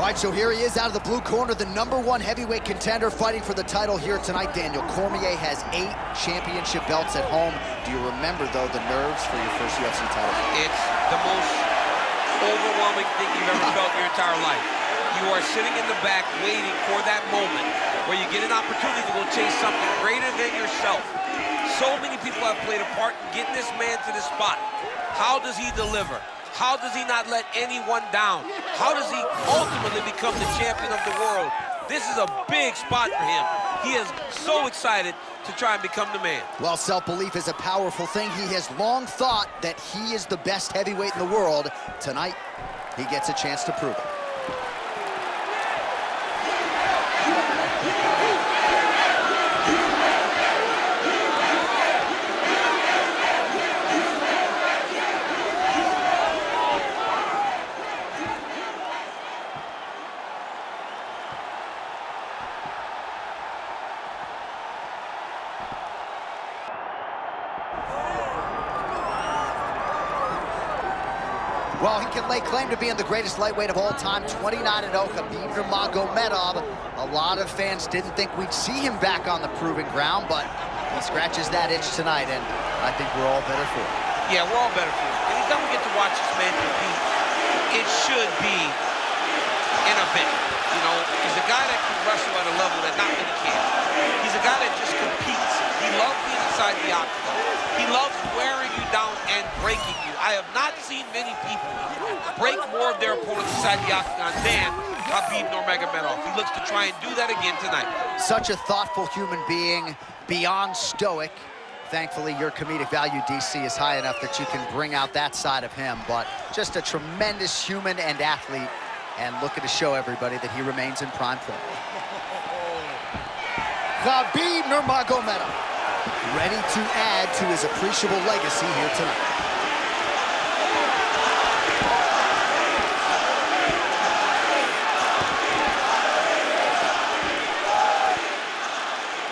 All right, so here he is out of the blue corner, the #1 heavyweight contender fighting for the title here tonight. Daniel Cormier has 8 championship belts at home. Do you remember, though, the nerves for your first UFC title? It's the most overwhelming thing you've ever felt in your entire life. You are sitting in the back waiting for that moment where you get an opportunity to go chase something greater than yourself. So many people have played a part in getting this man to this spot. How does he deliver? How does he not let anyone down? How does he ultimately become the champion of the world? This is a big spot for him. He is so excited to try and become the man. Well, self-belief is a powerful thing. He has long thought that he is the best heavyweight in the world. Tonight, he gets a chance to prove it. Well, he can lay claim to being the greatest lightweight of all time, 29-0, Khabib Nurmagomedov. A lot of fans didn't think we'd see him back on the proving ground, but he scratches that itch tonight, and I think we're all better for it. Yeah, we're all better for it. Anytime we get to watch this man compete, it should be an event. You know, he's a guy that can wrestle at a level that not many can. He's a guy that just competes. He loves being inside the octagon. He loves wearing you down and breaking you. I have not seen many people break more of their opponents inside the octagon than Khabib Nurmagomedov. He looks to try and do that again tonight. Such a thoughtful human being, beyond stoic. Thankfully, your comedic value, DC, is high enough that you can bring out that side of him, but just a tremendous human and athlete, and looking to show everybody that he remains in prime form. Khabib Nurmagomedov, ready to add to his appreciable legacy here tonight.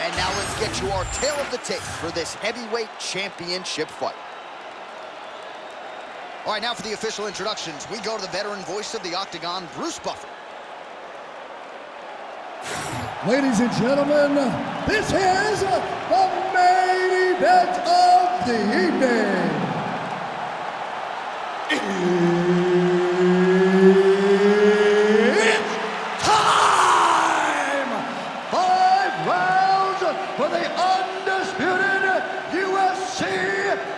And now let's get to our tale of the tape for this heavyweight championship fight. All right, now for the official introductions, we go to the veteran voice of the Octagon, Bruce Buffer. Ladies and gentlemen, this is the main event of the evening. It's time! 5 rounds for the undisputed UFC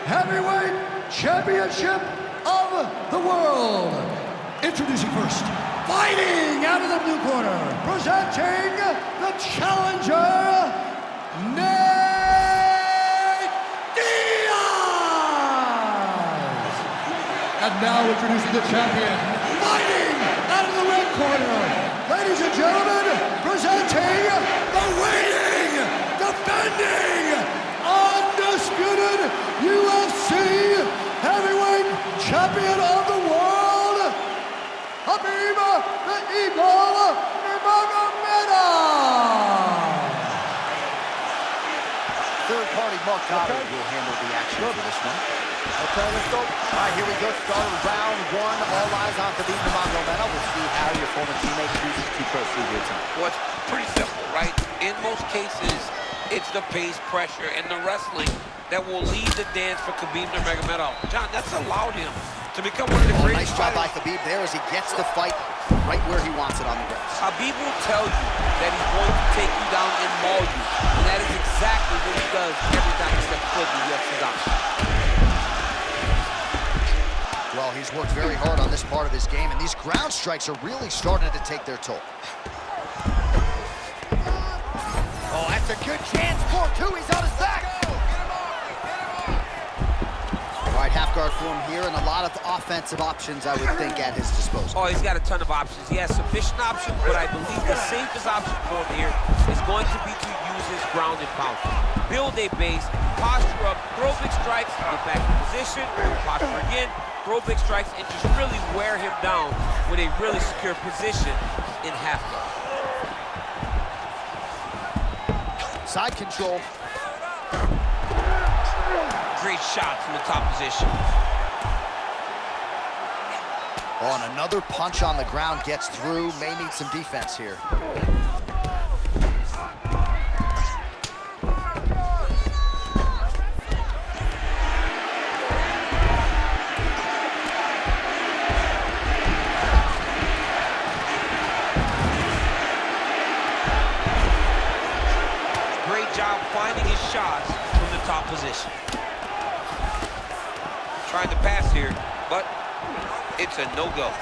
Heavyweight Championship of the world. Introducing first, fighting out of the blue corner, presenting the challenger, Diaz! And now introducing the champion, fighting out of the red corner, ladies and gentlemen, presenting the reigning, defending, undisputed UFC Heavyweight Champion of the world, Khabib the Eagle Nurmagomedov. Third-party Mark Goddard will handle the action for this one. Okay, let's go. All right, here we go. Start of round 1. All eyes on Khabib Nurmagomedov. We'll see how your former teammate chooses to proceed here tonight. Well, it's pretty simple, right? In most cases, it's the pace, pressure, and the wrestling that will lead the dance for Khabib Nurmagomedov. John, that's allowed him to become one of the greatest Nice job by fighters. Khabib there as he gets the fight right where he wants it on the grass. Khabib will tell you that he's going to take you down and maul you, and that is exactly what he does every time he steps foot in the UFC's octagon. Well, he's worked very hard on this part of his game, and these ground strikes are really starting to take their toll. Oh, that's a good chance for 2. He's on his back. All right, half guard form here, and a lot of offensive options, I would think, at his disposal. Oh, he's got a ton of options. He has sufficient options, but I believe the safest option for him here is going to be to use his ground and pound. Build a base, posture up, throw big strikes, get back in position, posture again, throw big strikes, and just really wear him down with a really secure position in half guard. Side control. Great shot from the top position. Oh, and another punch on the ground gets through. May need some defense here. Great job finding his shots from the top position. Trying to pass here, but it's a no-go.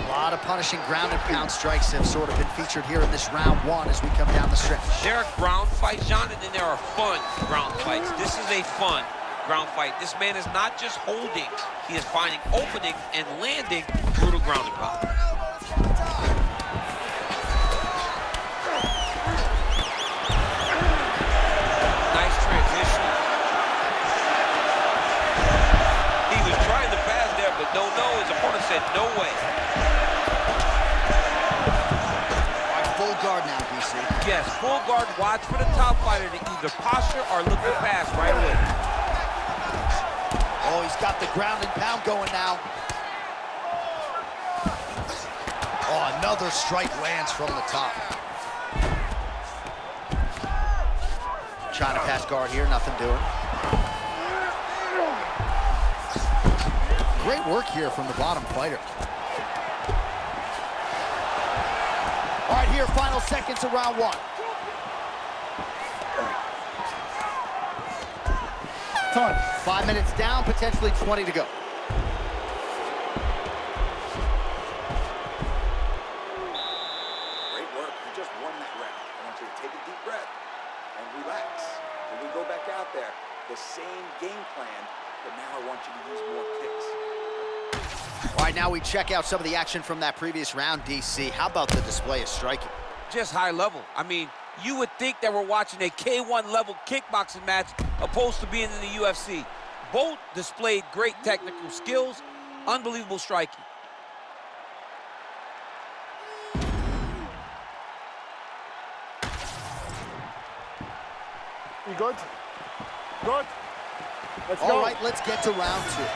A lot of punishing ground and pound strikes have sort of been featured here in this round one as we come down the stretch. There are ground fights, John, and then there are fun ground fights. This is a fun ground fight. This man is not just holding, he is finding openings and landing brutal ground and pound. Nice transition. He was trying to pass there, but no, his opponent said no way. Full guard now, DC. Yes, full guard. Watch for the top fighter to either posture or look to pass right away. Oh, he's got the ground and pound going now. Oh, another strike lands from the top. Trying to pass guard here, nothing doing. Great work here from the bottom fighter. All right, here, final seconds of round one. Time. 5 minutes down, potentially 20 to go. Great work. You just won that round. I want you to take a deep breath and relax. When we go back out there, the same game plan, but now I want you to use more kicks. All right, now we check out some of the action from that previous round, DC. How about the display of striking? Just high level. I mean, you would think that we're watching a K1 level kickboxing match opposed to being in the UFC. Both displayed great technical skills, unbelievable striking. You good? Good. Let's go. All right, let's get to round two.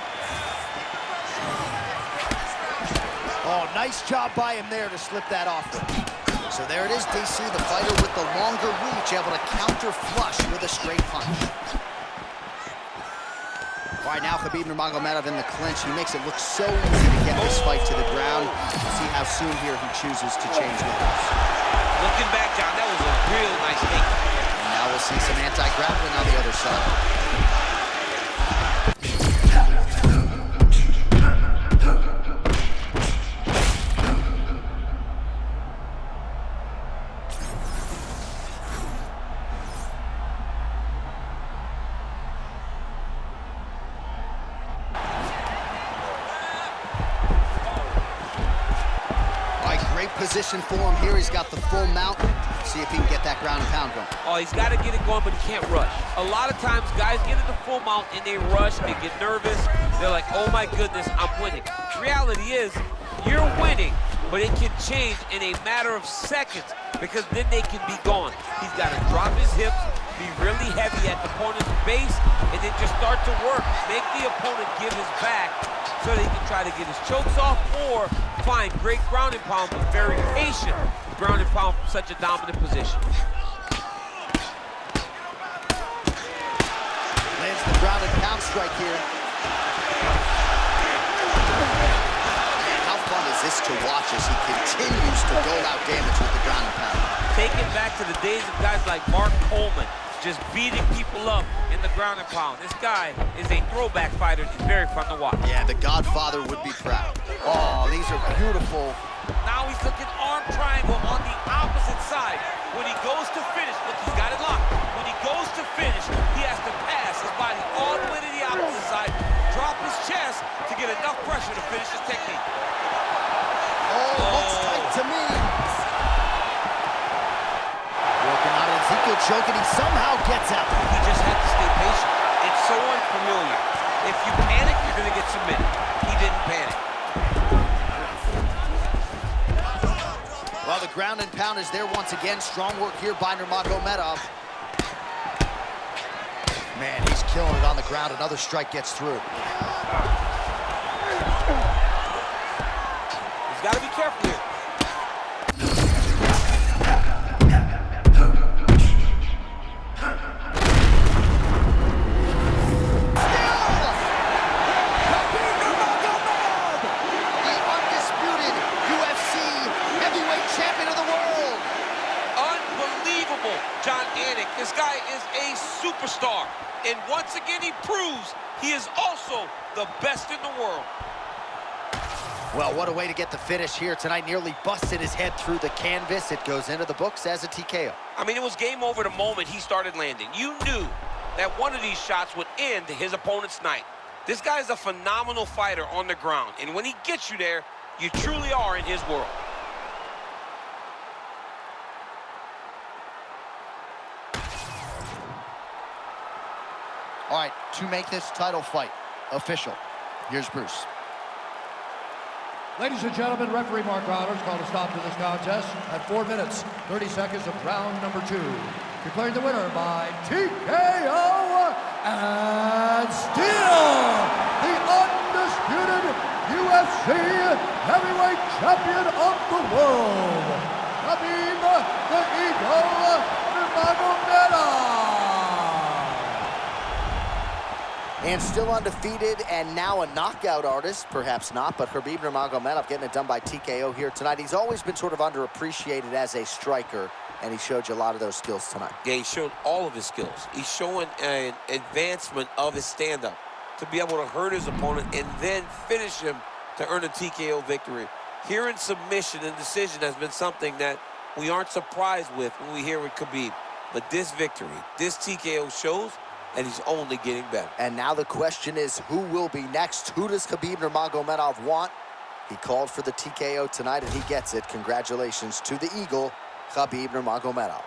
Oh, nice job by him there to slip that off. So there it is, DC, the fighter with the longer reach, able to counter flush with a straight punch. All right, now Khabib Nurmagomedov in the clinch. He makes it look so easy to get this fight to the ground. We'll see how soon here he chooses to change levels. Looking back, John, that was a real nice take. And now we'll see some anti-grappling on the other side. Great position for him here. He's got the full mount. See if he can get that ground and pound going. Oh, he's got to get it going, but he can't rush. A lot of times, guys get in the full mount and they rush, they get nervous. They're like, oh my goodness, I'm winning. The reality is, you're winning, but it can change in a matter of seconds because then they can be gone. He's got to drop his hips, be really heavy at the opponent's base, and then just start to work. Make the opponent give his back so that he can try to get his chokes off or find great ground and pound, but very patient ground and pound from such a dominant position. Lands the ground and pound strike here. Man, how fun is this to watch as he continues to dole out damage with the ground and pound? Take it back to the days of guys like Mark Coleman, just beating people up in the ground and pound. This guy is a throwback fighter. He's very fun to watch. Yeah, the Godfather would be proud. Oh, these are beautiful. Now he's looking arm triangle on the opposite side. When he goes to finish, look, he's got it locked. When he goes to finish, he has to pass his body all the way to the opposite side, drop his chest to get enough pressure to finish his technique. Oh, looks tight to me. Working on an Ezekiel choke, and he somehow gets out. He just had to stay patient. It's so unfamiliar. If you panic, you're going to get submitted. He didn't panic. Well, the ground and pound is there once again. Strong work here by Nurmagomedov. Man, he's killing it on the ground. Another strike gets through. He's got to be careful here. This guy is a superstar, and once again he proves he is also the best in the world. Well, what a way to get the finish here tonight. Nearly busted his head through the canvas. It goes into the books as a TKO. I mean, it was game over the moment he started landing. You knew that one of these shots would end his opponent's night. This guy is a phenomenal fighter on the ground, and when he gets you there, you truly are in his world. All right, to make this title fight official, here's Bruce. Ladies and gentlemen, referee Mark Rogers called a stop to this contest at 4 minutes, 30 seconds of round number 2. Declared the winner by TKO and still the undisputed UFC heavyweight champion of the world, Khabib the Eagle Nurmagomedov. And still undefeated, and now a knockout artist. Perhaps not, but Khabib Nurmagomedov getting it done by TKO here tonight. He's always been sort of underappreciated as a striker, and he showed you a lot of those skills tonight. Yeah, he showed all of his skills. He's showing an advancement of his stand-up to be able to hurt his opponent and then finish him to earn a TKO victory. Here in submission and decision has been something that we aren't surprised with when we hear with Khabib. But this victory, this TKO shows, and he's only getting better. And now the question is, who will be next? Who does Khabib Nurmagomedov want? He called for the TKO tonight, and he gets it. Congratulations to the Eagle, Khabib Nurmagomedov.